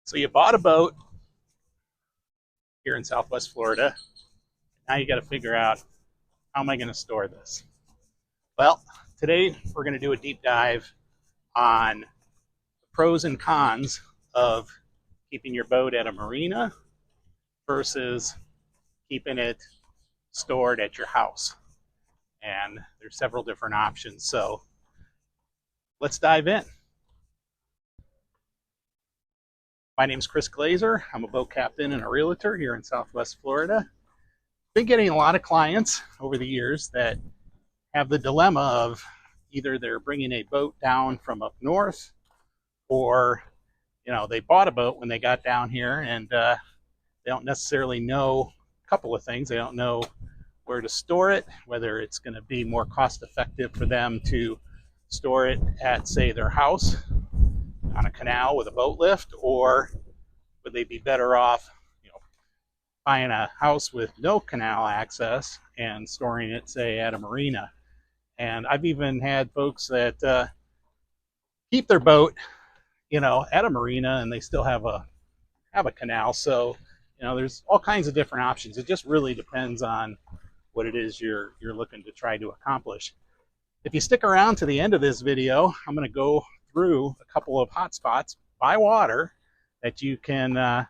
So you bought a boat here in Southwest Florida. Now you got to figure out, how am I going to store this? Well, today we're going to do a deep dive on the pros and cons of keeping your boat at a marina versus keeping it stored at your house. And there's several different options. So let's dive in. My name's Chris Glaser. I'm a boat captain and a realtor here in Southwest Florida. Been getting a lot of clients over the years that have the dilemma of either they're bringing a boat down from up north, or they bought a boat when they got down here, and they don't necessarily know a couple of things. They don't know where to store it, whether it's going to be more cost effective for them to store it at, say, their house on a canal with a boat lift, or would they be better off buying a house with no canal access and storing it, say, at a marina. And I've even had folks that keep their boat, at a marina, and they still have a canal. So, there's all kinds of different options. It just really depends on what it is you're looking to try to accomplish. If you stick around to the end of this video, I'm going to go through a couple of hot spots by water that you can,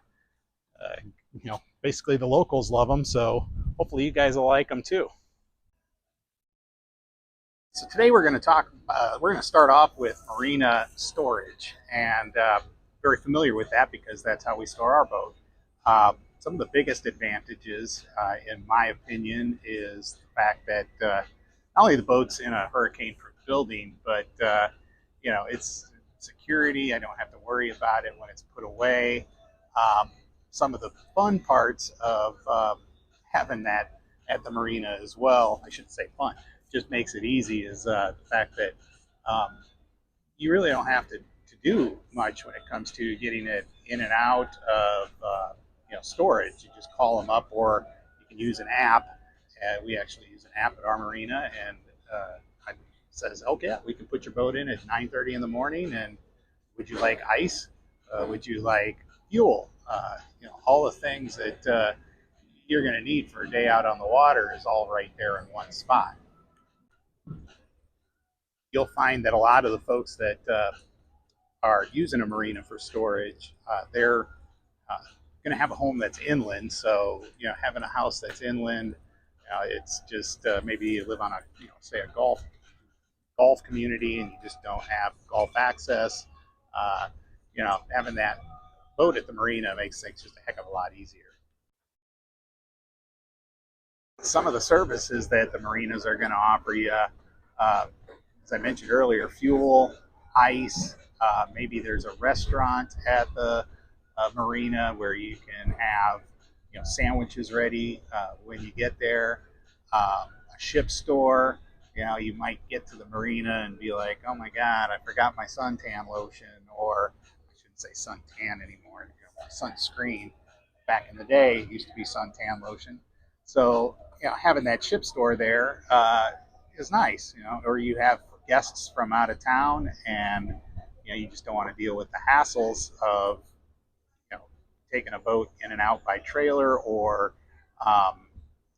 basically the locals love them. So hopefully you guys will like them too. So today we're going to start off with Marina Storage, and very familiar with that because that's how we store our boat. Some of the biggest advantages, in my opinion, is the fact that not only the boat's in a hurricane-proof building, but it's security. I don't have to worry about it when it's put away. Some of the fun parts of having that at the marina as well, I shouldn't say fun, just makes it easy, is the fact that you really don't have to do much when it comes to getting it in and out of storage. You just call them up, or you can use an app. We actually use an app at our marina, and it says, "Okay, yeah, we can put your boat in at 9:30 in the morning. And would you like ice? Would you like fuel? All the things that you're going to need for a day out on the water is all right there in one spot." You'll find that a lot of the folks that are using a marina for storage, they're going to have a home that's inland. So, having a house that's inland, it's just maybe you live on a, say, a golf community, and you just don't have golf access. Having that boat at the marina makes things just a heck of a lot easier. Some of the services that the marinas are going to offer you, as I mentioned earlier, fuel, ice. Maybe there's a restaurant at the marina where you can have sandwiches ready when you get there. A ship store. You might get to the marina and be like, "Oh my God, I forgot my suntan lotion," or I shouldn't say suntan anymore, sunscreen. Back in the day, it used to be suntan lotion. So having that ship store there is nice. Or you have guests from out of town, and you just don't want to deal with the hassles of taking a boat in and out by trailer, or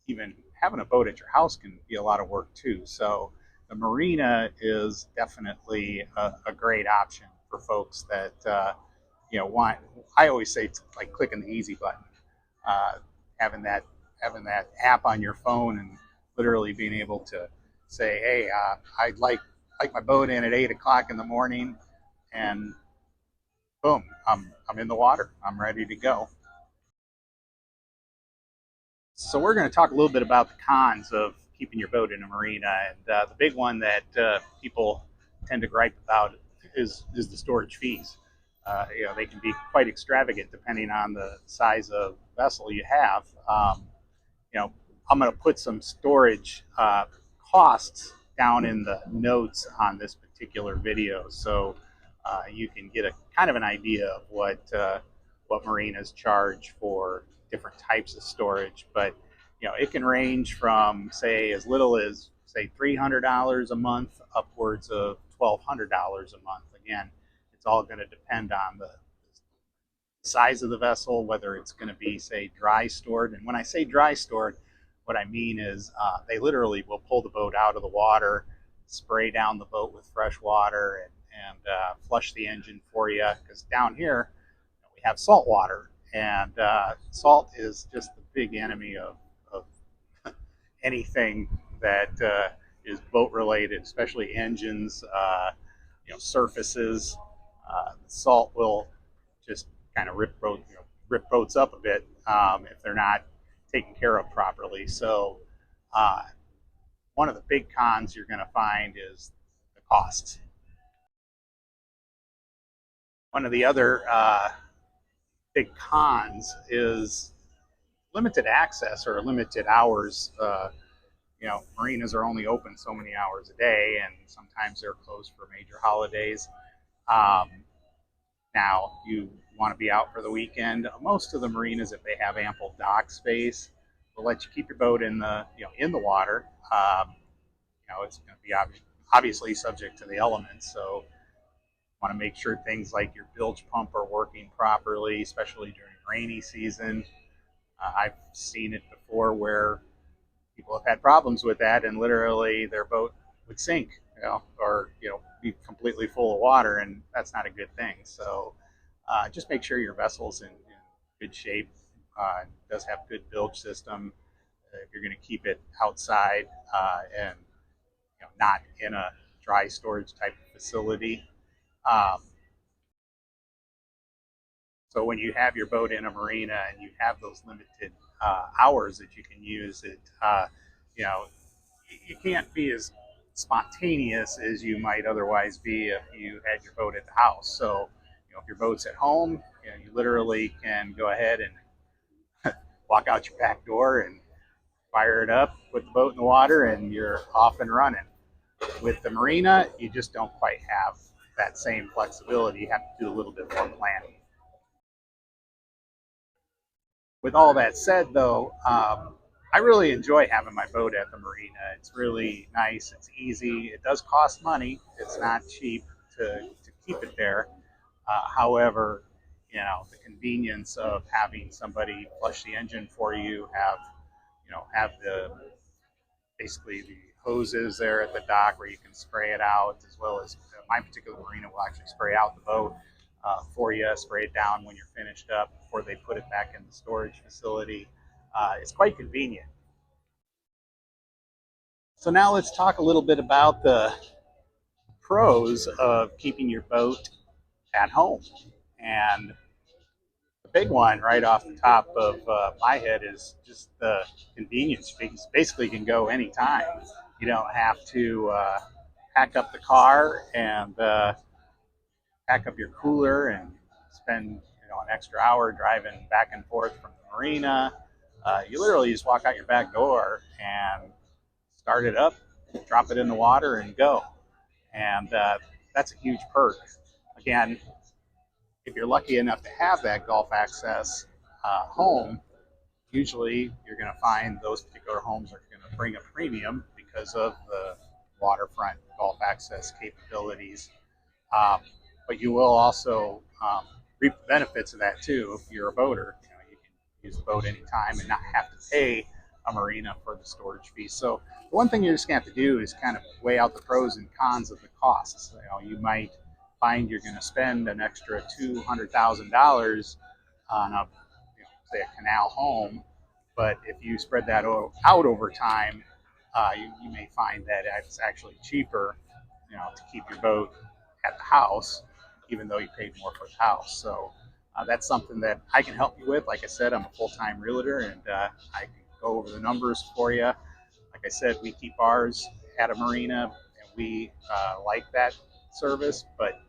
even having a boat at your house can be a lot of work too. So the marina is definitely a great option for folks that want. I always say it's like clicking the easy button, having that app on your phone, and literally being able to say, "Hey, I'd like my boat in at 8 o'clock in the morning," and boom, I'm in the water. I'm ready to go. So we're going to talk a little bit about the cons of keeping your boat in a marina, and the big one that people tend to gripe about is the storage fees. They can be quite extravagant depending on the size of vessel you have. I'm going to put some storage costs down in the notes on this particular video, so you can get a kind of an idea of what marinas charge for different types of storage. But it can range from, say, as little as, say, $300 a month upwards of $1,200 a month. Again, it's all going to depend on the size of the vessel, whether it's going to be, say, dry stored. And when I say dry stored, what I mean is they literally will pull the boat out of the water, spray down the boat with fresh water, and flush the engine for you. Because down here, we have salt water, and salt is just the big enemy of anything that is boat related, especially engines, surfaces. Salt will just kind of rip boats up a bit if they're not taken care of properly. So uh, one of the big cons you're going to find is the costs. One of the other big cons is limited access or limited hours. Marinas are only open so many hours a day, and sometimes they're closed for major holidays. Um, Now, you want to be out for the weekend. Most of the marinas, if they have ample dock space, will let you keep your boat in the water. It's going to be obviously subject to the elements, so you want to make sure things like your bilge pump are working properly, especially during rainy season. I've seen it before where people have had problems with that, and literally their boat would sink, or be completely full of water, and that's not a good thing. So just make sure your vessel's in good shape. Does have good bilge system. If you're going to keep it outside and not in a dry storage type of facility. Um, so when you have your boat in a marina and you have those limited hours that you can use it, you know, you can't be as spontaneous as you might otherwise be if you had your boat at the house. So, if your boat's at home, you literally can go ahead and walk out your back door and fire it up, put the boat in the water, and you're off and running. With the marina, you just don't quite have that same flexibility. You have to do a little bit more planning. With all that said, though, I really enjoy having my boat at the marina. It's really nice. It's easy. It does cost money. It's not cheap to keep it there. However, the convenience of having somebody flush the engine for you, have the basically the hoses there at the dock where you can spray it out, as well as my particular marina will actually spray out the boat for you, spray it down when you're finished up before they put it back in the storage facility. It's quite convenient. So now let's talk a little bit about the pros of keeping your boat at home. And the big one right off the top of my head is just the convenience. Because basically, you can go anytime. You don't have to pack up the car and pack up your cooler and spend an extra hour driving back and forth from the marina. You literally just walk out your back door and start it up, drop it in the water, and go. And that's a huge perk. Again, if you're lucky enough to have that Gulf access home, usually you're going to find those particular homes are going to bring a premium because of the waterfront Gulf access capabilities. Um, but you will also reap the benefits of that too if you're a boater. You can use the boat anytime and not have to pay a marina for the storage fee. So the one thing you're just going to have to do is kind of weigh out the pros and cons of the costs. You might find you're going to spend an extra $200,000 on say a canal home, but if you spread that out over time, you may find that it's actually cheaper, to keep your boat at the house, even though you paid more for the house. So that's something that I can help you with. Like I said, I'm a full-time realtor, and I can go over the numbers for you. Like I said, we keep ours at a marina, and we like that service, but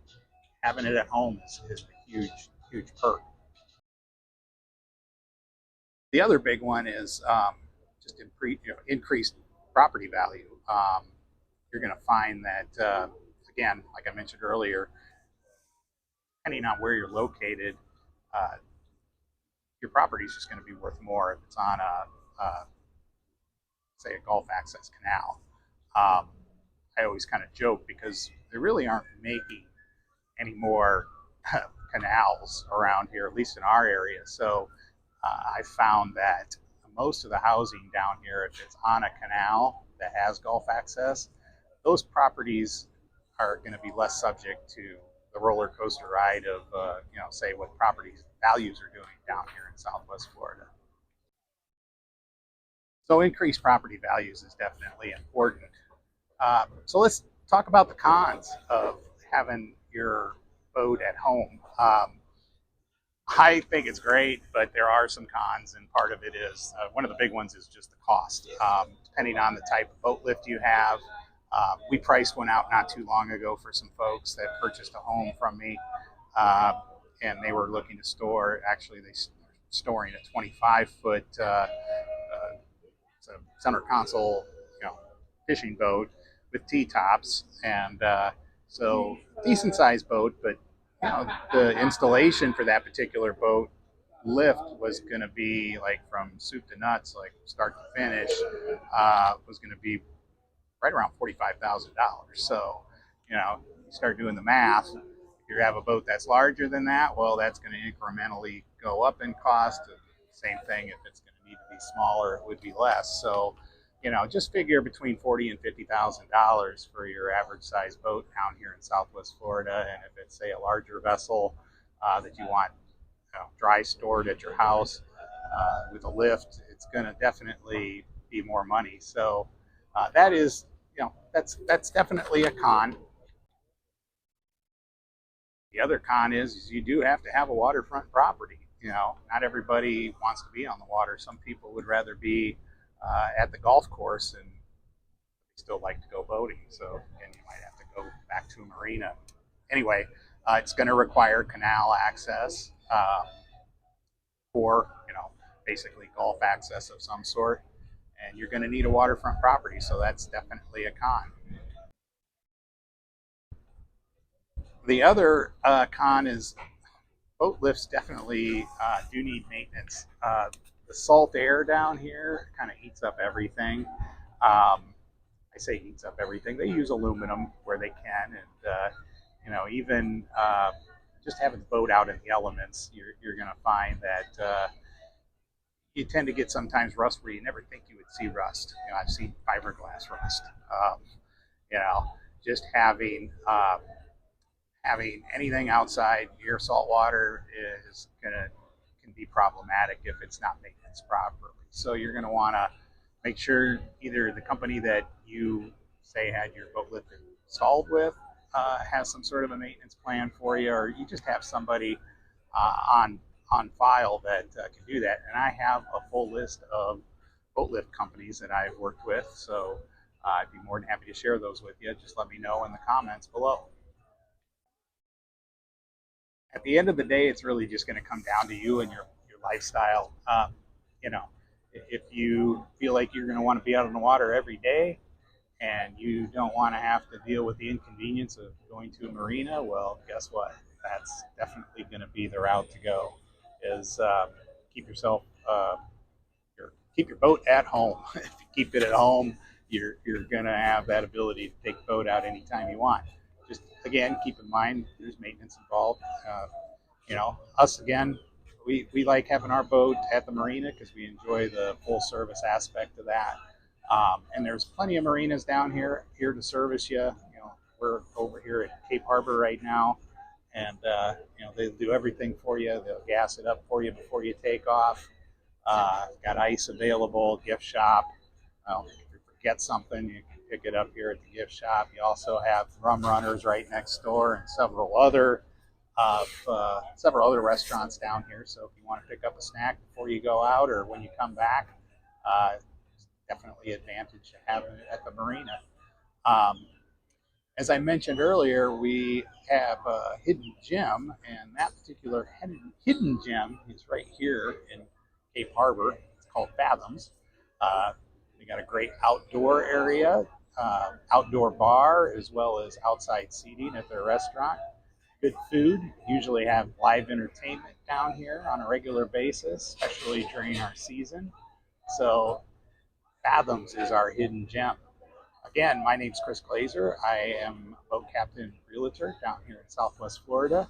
having it at home is a huge, huge perk. The other big one is just increased property value. You're going to find that, again, like I mentioned earlier, depending on where you're located, uh, your property is just going to be worth more if it's on say, a Gulf access canal. Um, I always kind of joke because they really aren't making any more kind canals around here, at least in our area. So I found that most of the housing down here, if it's on a canal that has Gulf access, those properties are going to be less subject to the roller coaster ride of, say what property values are doing down here in Southwest Florida. So increased property values is definitely important. So let's talk about the cons of having your boat at home. I think it's great, but there are some cons, and part of it is one of the big ones is just the cost. Depending on the type of boat lift you have, we priced one out not too long ago for some folks that purchased a home from me, and they were looking to store. Actually, they storing a 25-foot center console, fishing boat with T-tops, and so decent sized boat, but the installation for that particular boat lift was going to be like from soup to nuts, like start to finish, was going to be right around $45,000. So, you start doing the math. If you have a boat that's larger than that, well, that's going to incrementally go up in cost. Same thing if it's going to need to be smaller, it would be less. So, just figure between $40,000 and $50,000 for your average size boat down here in Southwest Florida. And if it's, say, a larger vessel that you want dry stored at your house with a lift, it's going to definitely be more money. So that is, that's definitely a con. The other con is you do have to have a waterfront property. Not everybody wants to be on the water. Some people would rather be at the golf course, and still like to go boating. So, and you might have to go back to a marina. Anyway, it's going to require canal access for, basically golf access of some sort. And you're going to need a waterfront property. So that's definitely a con. The other con is boat lifts definitely do need maintenance. The salt air down here kind of eats up everything. I say eats up everything. They use aluminum where they can, and even just having the boat out in the elements, you're going to find that you tend to get sometimes rust where you never think you would see rust. I've seen fiberglass rust. Um, you know, just having anything outside near salt water is can be problematic if it's not maintenance properly. So you're going to want to make sure either the company that you say had your boat lift installed with has some sort of a maintenance plan for you, or you just have somebody on file that can do that. And I have a full list of boat lift companies that I've worked with, so I'd be more than happy to share those with you. Just let me know in the comments below. At the end of the day, it's really just going to come down to you and your lifestyle. You know, if you feel like you're going to want to be out on the water every day and you don't want to have to deal with the inconvenience of going to a marina, well, guess what? That's definitely going to be the route to go. Is keep yourself keep your boat at home. If you keep it at home, you're going to have that ability to take the boat out anytime you want. Just again, keep in mind there's maintenance involved. Us again, we like having our boat at the marina because we enjoy the full service aspect of that. And there's plenty of marinas down here to service you. We're over here at Cape Harbor right now, and they'll do everything for you. They'll gas it up for you before you take off. Got ice available, gift shop. If you forget something, you can pick it up here at the gift shop. You also have rum runners right next door and several other restaurants down here. So if you want to pick up a snack before you go out or when you come back, definitely advantage to having it at the marina. As I mentioned earlier, we have a hidden gem, and that particular hidden gem is right here in Cape Harbor. It's called Fathoms. We got a great outdoor area, outdoor bar, as well as outside seating at their restaurant. Good food. Usually have live entertainment down here on a regular basis, especially during our season. So Fathoms is our hidden gem. Again, my name's Chris Glaser. I am a Boat Captain Realtor down here in Southwest Florida.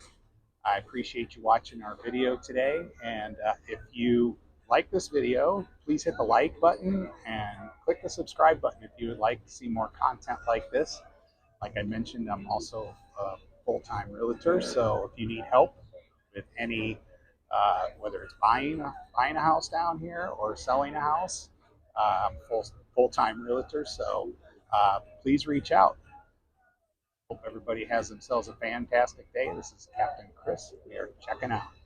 I appreciate you watching our video today. And if you like this video, please hit the like button and click the subscribe button if you would like to see more content like this. Like I mentioned, I'm also a full-time realtor, so if you need help with any, whether it's buying a house down here or selling a house, I'm full-time realtor. So please reach out. Hope everybody has themselves a fantastic day. This is Captain Chris. We are checking out.